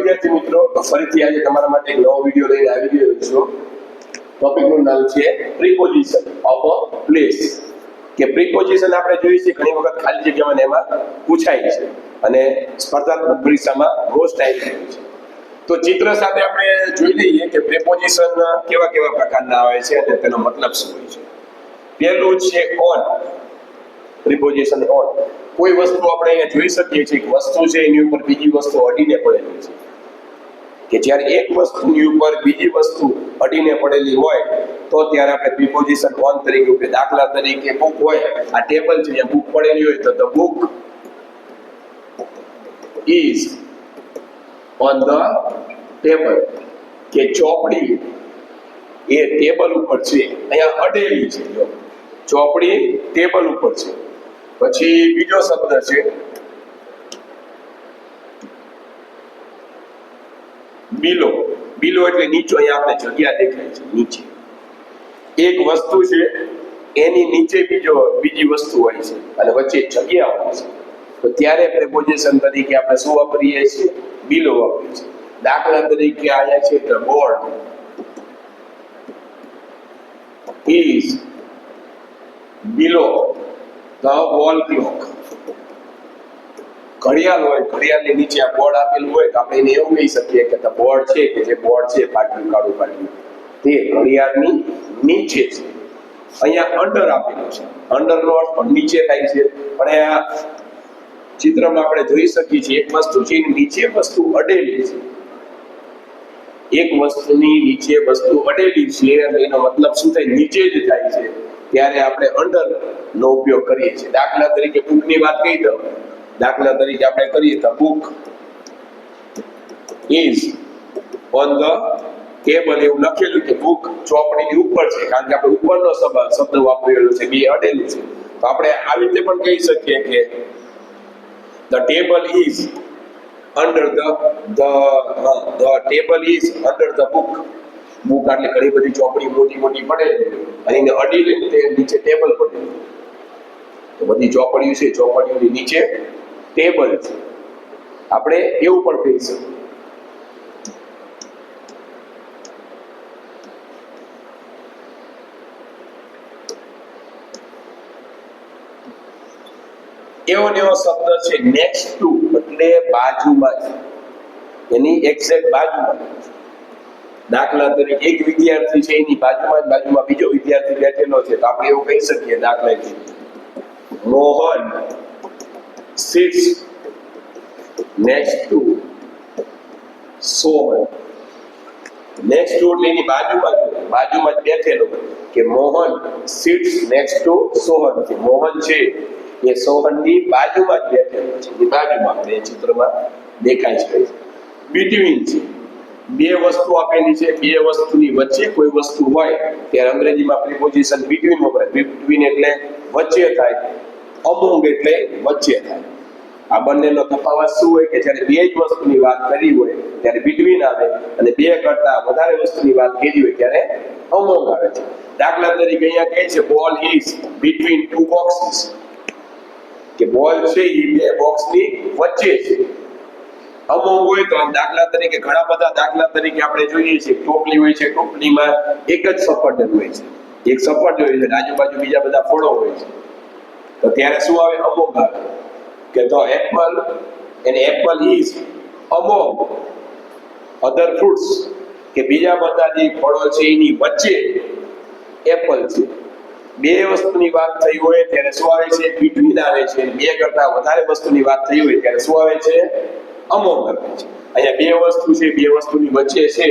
વિદ્યાર્થી મિત્રો, ફરીથી આજે તમારા માટે એક નવો વિડિયો લઈને આવી ગયો છું. ટોપિકનું નામ છે પ્રીપોઝિશન ઓફ અ પ્લેસ. કે પ્રીપોઝિશન આપણે જોઈએ છે ઘણી વખત ખાલી જગ્યામાં એમાં પૂછાય છે અને સ્પર્ધાત્મક પરીક્ષામાં મોસ્ટ આવી છે. તો ચિત્ર સાથે આપણે જોઈ લઈએ કે પ્રીપોઝિશન કેવા કેવા પ્રકારના આવે છે અને તેનો મતલબ શું હોય છે. પહેલું છે ઓન. પ્રીપોઝિશન ઓન. કોઈ વસ્તુ આપણે અહીંયા જોઈ શકીએ છીએ કે વસ્તુ છે એની ઉપર બીજી વસ્તુ અડીને પડેલી છે. કે જ્યારે એક વસ્તુની ઉપર બીજી વસ્તુ અડીને પડેલી હોય તો ત્યારે આપણે પ્રીપોઝિશન ઓન તરીકે ઉપયોગ. દાખલા તરીકે બુક હોય, આ ટેબલ છે, અહીંયા બુક પડેલી હોય તો the book is on the table. કે ચોપડી એ ટેબલ ઉપર છે, અહીંયા અડેલી છે. જો ચોપડી ટેબલ ઉપર છે. પછી બીજો શબ્દ છે બિલો. બિલો એટલે નીચે. અહીંયા આપણે જગ્યા દેખાય છે નીચે. એક વસ્તુ છે એની નીચે બીજી વસ્તુ હોય છે અને વચ્ચે જગ્યા હોય છે તો ત્યારે પ્રીપોઝિશન તરીકે આપણે શું વાપરીએ છીએ? બિલો વાપરીએ છીએ. દાખલા તરીકે અહીંયા છે the board is below the wall clock. ઘડિયાળ હોય, ઘડિયાળની નીચે આ બોર્ડ આપેલું હોય તો આપણે એને એવું કહી શકીએ કે ધ બોર્ડ છે, કે જે બોર્ડ છે પાટલું કાળું પાટલું, તે ઘડિયાળની નીચે છે. અહીંયા અંડર આપેલું છે. અંડરનો અર્થ પણ નીચે થાય છે. પણ આ ચિત્રમાં આપણે જોઈ શકીએ છીએ એક વસ્તુ છે એની નીચે વસ્તુ અડેલી છે. એક વસ્તુની નીચે વસ્તુ અડેલી છે અને એનો મતલબ શું થાય? નીચે જ થાય છે. ત્યારે આપણે અંડર નો ઉપયોગ કરીએ છીએ. દાખલા તરીકે બુકની વાત કહી દઉં. દાખલા તરીકે આપણે કરીએ તો book is on the table. એવું લખેલું કે બુક ચોપડીની ઉપર છે, કારણ કે આપણે ઉપરનો શબ્દ વાપરેલો છે, બે અડેલું છે. તો આપણે આવી રીતે પણ કહી શકીએ કે the table is under the table is under the book. Book એટલે ઘણી બધી ચોપડી મોટી મોટી પડેલી અને એને અડી લઈને તે નીચે ટેબલ પડેલું. તો બધી ચોપડીઓ છે, ચોપડીઓની નીચે ટેબલ છે. આપણે એવું પણ કહી શકીએ. એવો ને એવો શબ્દ છે નેક્સ્ટ ટુ, એટલે બાજુમાં છે, એની એક્ઝેક્ટ બાજુમાં. દાખલા તરીકે એક વિદ્યાર્થી છે એની બાજુમાં બીજો વિદ્યાર્થી બેઠેલો છે તો આપણે એવું કહી શકીએ દાખલા તરીકે Mohan sits next to Sohan. Next to એટલે એની બાજુમાં જ બેઠેલો કે Mohan sits next to Sohan. કે મોહન છે એ સોહનની બાજુમાં જ બેઠેલો છે. એની બાજુમાં બે ચિત્રમાં દેખાય છે. બિટવીન છે. બે વસ્તુ આપેલી છે, બે વસ્તુની વચ્ચે કોઈ વસ્તુ હોય ત્યારે અંગ્રેજીમાં પ્રીપોઝિશન બિટવીન વપરાય. બિટવીન એટલે વચ્ચે થાય, અમોંગ એટલે વચ્ચે થાય. આ બંનેનો તફાવત શું હોય કે જ્યારે બે જ વસ્તુની વાત કરી હોય ત્યારે બિટવીન આવે અને બે કરતા વધારે વસ્તુની વાત કરી હોય ત્યારે અમોંગ આવે છે. દાખલા તરીકે અહીંયા કહે છે ball is between two boxes. કે બોલ છે એ બે બોક્સની વચ્ચે છે. અમોંગ હોય તો દાખલા તરીકે ઘણા બધા દાખલા તરીકે આપણે જોઈએ છીએ ટોપલી હોય છે, ટોપલીમાં એક જ સફરજન હોય છે, એક સફરજન હોય છે, આજુબાજુ બીજા બધા ફળો હોય છે. તો ત્યારે શું આવે? અમોંગ આવે. કે the Apple and Apple is among other fruits. કે બીજા બધા જે ફળો છે એની વચ્ચે એપલ છે. બે વસ્તુની વાત થઈ હોય ત્યારે શું આવે છે? બિટવીન આવે છે. બે કરતા વધારે વસ્તુની વાત થઈ હોય ત્યારે શું આવે છે? અમોંગ આવે છે. અહીંયા બે વસ્તુ છે, બે વસ્તુની વચ્ચે છે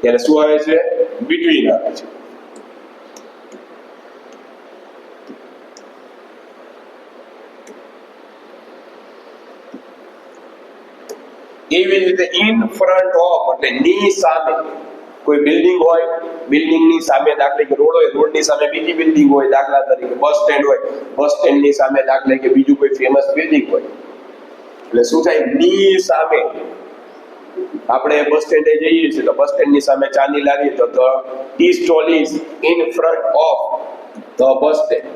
ત્યારે શું આવે છે? બિટવીન આવે છે. એવી રીતે ઇન ફ્રન્ટ ઓફ એટલે ની સામે. કોઈ બિલ્ડિંગ હોય, બિલ્ડિંગની સામે દાખલા કે રોડ હોય, રોડની સામે બીજી બિલ્ડિંગ હોય. દાખલા તરીકે બસ સ્ટેન્ડ હોય, બસ સ્ટેન્ડની સામે દાખલા કે બીજું કોઈ ફેમસ બિલ્ડિંગ હોય. એટલે શું થાય? ની સામે. આપણે બસ સ્ટેન્ડે જઈએ છીએ તો બસ સ્ટેન્ડની સામે ચાની લારીએ તો the tea stall is in front of the bus stand.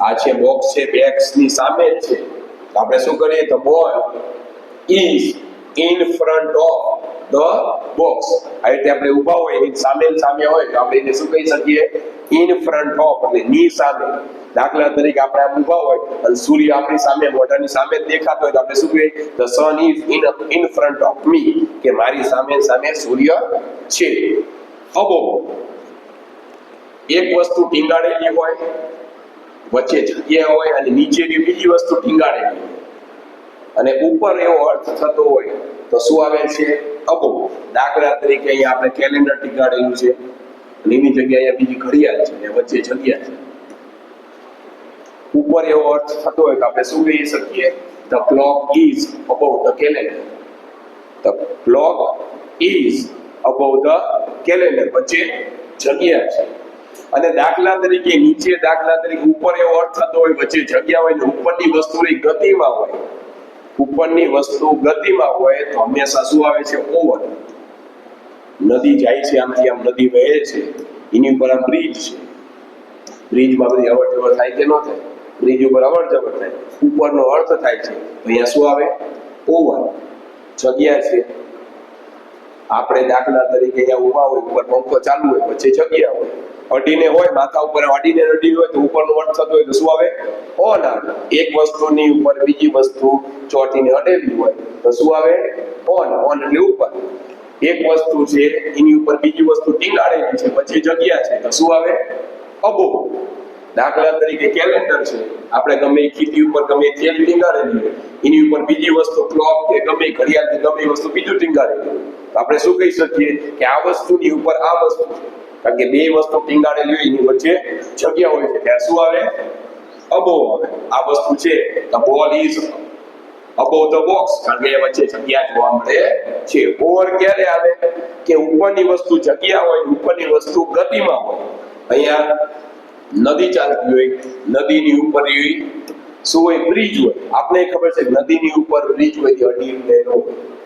આ છે બોક્સ છે, બેગ્સની સામે જ છે. તો આપણે શું કરીએ તો ball is in front of the box. આ રીતે આપણે ઊભા હોય એની સામે હોય તો આપણે એને શું કહી શકીએ ઇન ફ્રન્ટ ઓફ એટલે ની સામે. દાખલા તરીકે આપણે આમ ઊભા હોય અને સૂર્ય આપણી સામે મોઢાની સામે જ દેખાતો હોય તો આપણે શું કહીએ the sun is in front of me કે મારી સામે સૂર્ય છે. અબો એક વસ્તુ ટીંગાડેલી હોય વચ્ચે જગ્યા હોય અને નીચેની બીજી વસ્તુ ટીંગાડેલી હોય અને ઉપર એવો અર્થ થતો હોય તો શું આવે છે અબો. દાખલા તરીકે અહીંયા આપણે કેલેન્ડર ટીંગાડેલું છે અને એની જગ્યાએ બીજી ઘડિયાળ છે અને વચ્ચે જગ્યા છે. ઉપર એવો અર્થ થતો હોય તો આપણે શું કહી શકીએ the clock is above the calendar. The clock is above the calendar વચ્ચે જગ્યા છે. અને દાખલા તરીકે નીચે દાખલા તરીકે ઉપર એવો અર્થ થતો હોય વચ્ચે જગ્યા હોય ને ઉપરની વસ્તુ ગતિમાં હોય. ઉપરની વસ્તુ ગતિમાં હોય તો હંમેશા શું આવે છે ઓવર. નદી જાય છે આમથી આમ નદી વહે છે એની ઉપર આમ બ્રિજ છે. બ્રિજમાં બધી અવર જવર થાય કે ન થાય? બ્રિજ ઉપર અવર જવર થાય. ઉપરનો અર્થ થાય છે અહીંયા શું આવે ઓવર. જગ્યા છે. આપણે દાખલા તરીકે અહીંયા ઊભા હોય ઉપર પંખો ચાલુ હોય વચ્ચે જગ્યા હોય અડીને હોય માથા ઉપર અડીને હોય તો ઉપરનો અર્થ થતો હોય તો શું આવે ઓન આવે. એક વસ્તુની ઉપર બીજી વસ્તુ ચોટીને અડેલી હોય તો શું આવે ઓન એટલે ઉપર. એક વસ્તુ છે એની ઉપર બીજી વસ્તુ ટીંગાડેલી છે પછી જગ્યા છે તો શું આવે અબો. દાખલા તરીકે કેલેન્ડર છે આપણે ગમે ખીતી ઉપર ગમે તેલ ટીંગાડેલી હોય એની ઉપર બીજી વસ્તુ ક્લોક કે ગમે ઘડિયાળ કે ગમે વસ્તુ બીજું ટીંગાડેલી હોય તો આપણે શું કહી શકીએ કે આ વસ્તુની ઉપર આ વસ્તુ છે. કારણ કે બે વસ્તુ ટીંગાડેલી હોય એની વચ્ચે જગ્યા હોય છે ત્યાં શું આવે અબો આવે. આ વસ્તુ છે the ball is above the box કારણ કે એ વચ્ચે જગ્યા જોવા મળે છે. ઓવર ક્યારે આવે કે ઉપરની વસ્તુ જગ્યા હોય ઉપરની વસ્તુ ગતિમાં હોય. અહીંયા નદી ચાલતી હોય નદીની ઉપર શું હોય બ્રિજ હોય. આપણે ખબર છે નદીની ઉપર બ્રિજ હોય તે અડીને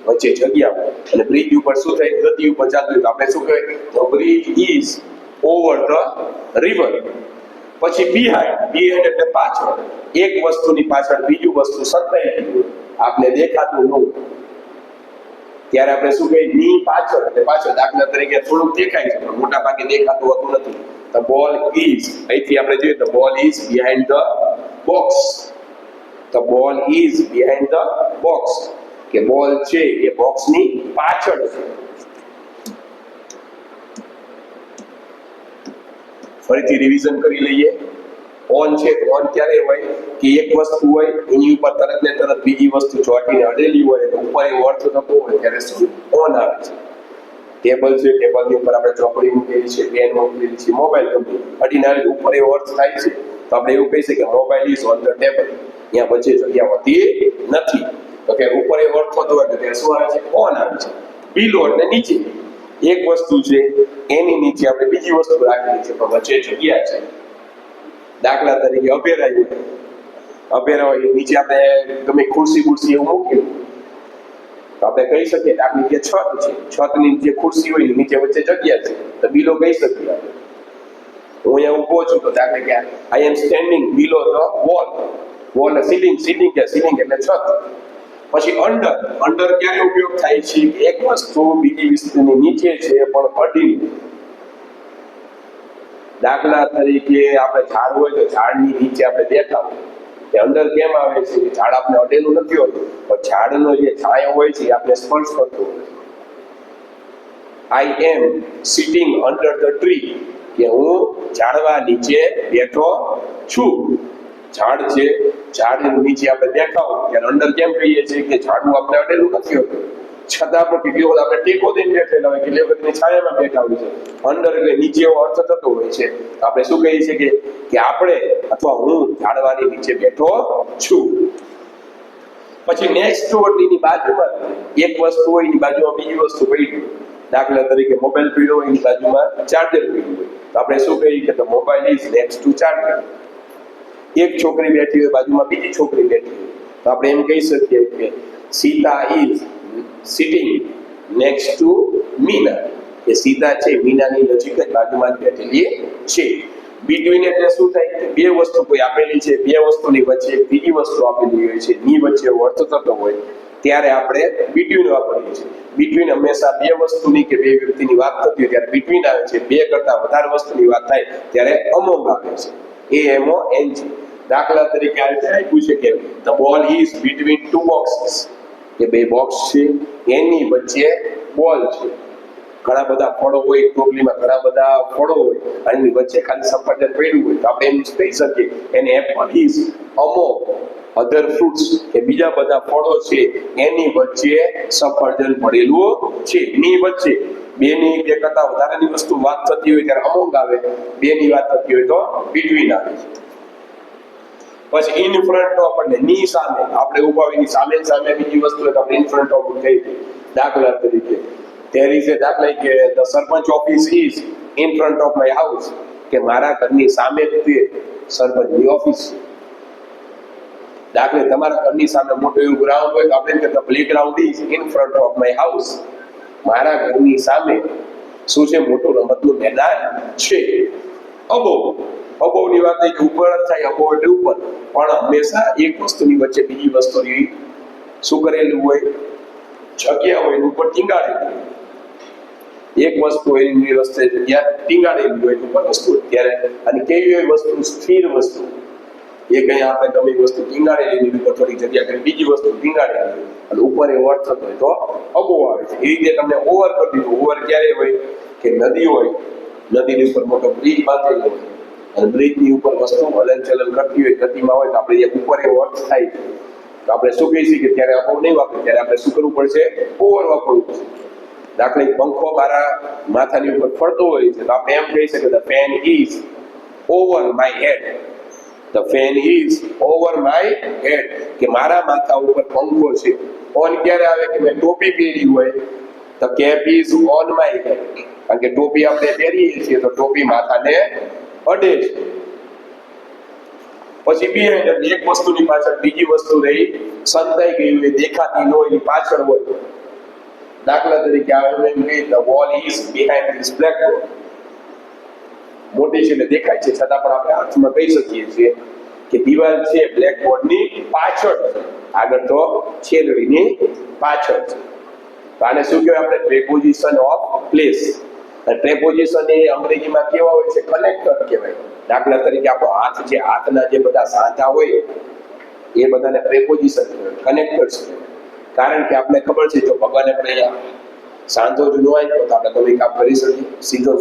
વચ્ચે જગ્યા હોય અને બ્રિજ ઉપર શું થાય ગતિ ઉપર ચાલતું હોય તો આપણે શું કહેવાય તો bridge is over the river. પછી બિહાઇન્ડ એટલે પાછળ. એક વસ્તુની પાછળ બીજું વસ્તુ સંતાયેલી હોય આપણે દેખાતું ન હોય ત્યારે આપણે શું કહીએ ની પાછળ એટલે પાછળ. દાખલા તરીકે થોડુંક દેખાય છે પણ મોટા ભાગે દેખાતું હોતું નથી. ધ બોલ ઇઝ અહીંથી આપણે જોઈએ the ball is behind the box. The ball is behind the box કે બોલ છે એ બોક્સની પાછળ છે. ફરીથી રિવિઝન કરી લઈએ. ઓન છે તો ઓન ક્યારે હોય કે એક વસ્તુ હોય એની ઉપર તરત ને તરત બીજી વસ્તુ ચોંટીને અડેલી હોય તો ઉપર એવો અર્થ થતો હોય ત્યારે શું ઓન આવે છે. ટેબલ છે ટેબલની ઉપર આપણે ચોપડી મૂકેલી છે પેન મૂકેલી છે મોબાઈલ ગમે અડીને આવે ઉપર એવો અર્થ થાય છે તો આપણે એવું કહી શકીએ કે mobile is on the table. ત્યાં વચ્ચે જગ્યા હોતી નથી તો કે ઉપર એવો અર્થ થતો હોય તો ત્યારે શું આવે છે ઓન આવે છે. બિલો એટલે નીચે. એક વસ્તુ છે એની નીચે આપણે બીજી વસ્તુ રાખેલી છે પણ વચ્ચે જગ્યા છે. દાખલા તરીકે અભેરા હોય નીચે આપણે ગમે ખુરશી એવું મૂકેલું તો આપણે કહી શકીએ કે આપણી જે છત છે છતની જે ખુરશી હોય નીચે વચ્ચે જગ્યા છે તો બિલો કહી શકીએ આપણે. હું અહીંયા ઊભો છું તો દાખલા કે I am standing below the wall ceiling એટલે છત. પછી અંડર ક્યારે ઉપયોગ થાય છે એક વસ્તુ બીજી વસ્તુની નીચે છે પણ અડીને. દાખલા તરીકે આપણે ઝાડ હોય તો ઝાડની નીચે આપણે બેઠા હોય કે અંડર કેમ આવે છે કે ઝાડ આપણે અડેલું નથી હોતું પણ ઝાડનો જે છાંયો હોય છે આપણે સ્પર્શ કરતો હોય. આઈ એમ સિટિંગ અંડર ધ ટ્રી કે હું ઝાડવા નીચે બેઠો છું. ઝાડ છે ઝાડની નીચે આપણે બેઠા હોય ત્યારે અંડર કેમ કહીએ છીએ કે ઝાડવું આપણે અડેલું નથી હોતું છતાં પણ કેટલી વખત આપણે ટેકો દઈને બેઠેલા હોય કેટલી વખત છાયામાં બેઠા હોય છે. અંડર એટલે નીચે એવો અર્થ થતો હોય છે આપણે શું કહીએ છીએ કે આપણે અથવા હું ઝાડવાની નીચે બેઠો છું. પછી નેક્સ્ટ વર્ડની બાજુમાં એક વસ્તુ હોય એની બાજુમાં બીજી વસ્તુ પડી હોય. દાખલા તરીકે મોબાઈલ પડ્યો હોય એની બાજુમાં ચાર્જર પડ્યું હોય તો આપણે શું કહીએ કે the mobile is next to charger. એક છોકરી બેઠી હોય બાજુમાં બીજી છોકરી બેઠી હોય તો આપણે એમ કહી શકીએ કે Sita is sitting next to Meena. એ સીતા છે મીનાની નજીક જ બાજુમાં જ બેઠેલી છે. બિટવીન એટલે શું થાય કે બે વસ્તુ કોઈ આપેલી છે, બે વસ્તુની વચ્ચે એક બીજી વસ્તુ આપેલી હોય છે, ની વચ્ચે વર્ત થતો હોય ત્યારે આપણે બિટવીન વાપરીએ છીએ. બિટવીન હંમેશા બે વસ્તુની કે બે વ્યક્તિની વાત થતી હોય ત્યારે બિટવીન આવે છે. બે કરતા વધારે વસ્તુની વાત થાય ત્યારે અમોંગ આવે છે. AMONG. દાખલા તરીકે આ રીતે આપ્યું છે કે the ball is between two boxes, કે બે બોક્સ છે એની વચ્ચે બોલ છે. ઘણા બધા ફળો હોય ટોપલીમાં, ઘણા બધા ફળો હોય અને એની વચ્ચે ખાલી સફરજન પડ્યું હોય તો આપણે એમ કહી શકીએ એને Apple is among other fruits, કે બીજા બધા ફળો છે એની વચ્ચે સફરજન પડેલું છે. ની વચ્ચે બેની બે કરતા વધારેની વસ્તુ વાત થતી હોય ત્યારે અમોંગ આવે, બેની વાત થતી હોય તો બિટવીન આવે છે. પછી ઇન ફ્રન્ટ ઓફ એટલે ની સામે, આપણે ઉભાવીની સામે સામે બીજી વસ્તુ હોય તો આપણે ઇન ફ્રન્ટ ઓફ થઈ. દાખલા તરીકે there is a દાખલા કે the sarpanch office is in front of my house, કે મારા ઘરની સામે તે સરપંચની ઓફિસ છે. દાખલે તમારા ઘરની સામે મોટું એવું ગ્રાઉન્ડ હોય તો આપણે કે the playground is in front of my house, મારા ઘરની સામે શું છે મોટું રમતનું મેદાન છે. અબોવની વાત એ ઉપર જ થાય, અબોવ એટલે ઉપર, પણ હંમેશા એક વસ્તુની વચ્ચે બીજી વસ્તુની શું કરેલું હોય, જગ્યા હોય ઉપર ટીંગાડેલું. એક વસ્તુ એની રસ્તે જગ્યા ટીંગાડેલી હોય ઉપર વસ્તુ ત્યારે, અને કેવી હોય વસ્તુ, સ્થિર વસ્તુ. એ કઈ આપણે ગમે વસ્તુ ટીંગાડેલી એની ઉપર થોડી જગ્યા કરી બીજી વસ્તુ ટીંગાડેલી અને ઉપર એ વર્ત થતો હોય તો અબોવ આવે છે. એ રીતે તમને ઓવર કરી દીધું. ઓવર ક્યારે હોય કે નદી હોય, નદીની ઉપર મોટો બ્રિજ બાંધેલો હોય અને બ્રિજની ઉપર વસ્તુ હલનચલન કરતી હોય, ગતિમાં હોય તો આપણે જે ઉપર એ વર્ત થાય તો આપણે શું કહી શકીએ ત્યારે અબોવ નહીં વાપરીએ, ત્યારે આપણે શું કરવું પડશે, ઓવર વાપરવું પડશે. દાખલા પંખો મારા માથાની ઉપર ફરતો હોય છે તો આપણે એમ કહી શકીએ the fan is over my head, the fan is over my head, કે મારા માથા ઉપર પંખો છે. ઓન ક્યારે આવે કે મેં ટોપી પહેરી હોય તો cap is on my head, કારણ કે ટોપી આપણે પહેરીએ છીએ તો ટોપી માથાને અડે છે. પછી behind એટલે એક વસ્તુની પાછળ બીજી વસ્તુ રહી સંતાઈ ગઈ હોય, દેખાતી ન હોય, એની પાછળ હોય. દાખલા તરીકે આવે the wall is behind this blackboard, મોટી છે એટલે દેખાય છે છતાં પણ આપણે અર્થમાં કહી શકીએ છીએ કે દિવાલ છે બ્લેકબોર્ડની પાછળ, આગળ તો છેદડીની પાછળ છે. તો આને શું કહેવાય આપણે, પ્રેપોઝિશન ઓફ પ્લેસ. અને પ્રેપોઝિશન એ અંગ્રેજીમાં કેવા હોય છે, કનેક્ટર કહેવાય. દાખલા તરીકે આપણો હાથ છે, હાથના જે બધા સાંધા હોય એ બધાને પ્રેપોઝિશન કહેવાય, કનેક્ટર્સ કહેવાય. કારણ કે આપણે ખબર છે જો ભગવાને આપણે અહીંયા સાંધો જ ન આપ્યો તો આપણે ગમે કામ કરી શકીએ સીધો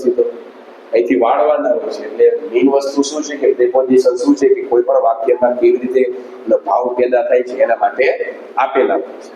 અહીંથી વાળવાના હોય છે. એટલે મેઇન વસ્તુ શું છે કે પ્રેપોઝિશન શું છે કે કોઈ પણ વાક્યમાં કેવી રીતે ભાવ પેદા થાય છે એના માટે આપેલા હોય છે.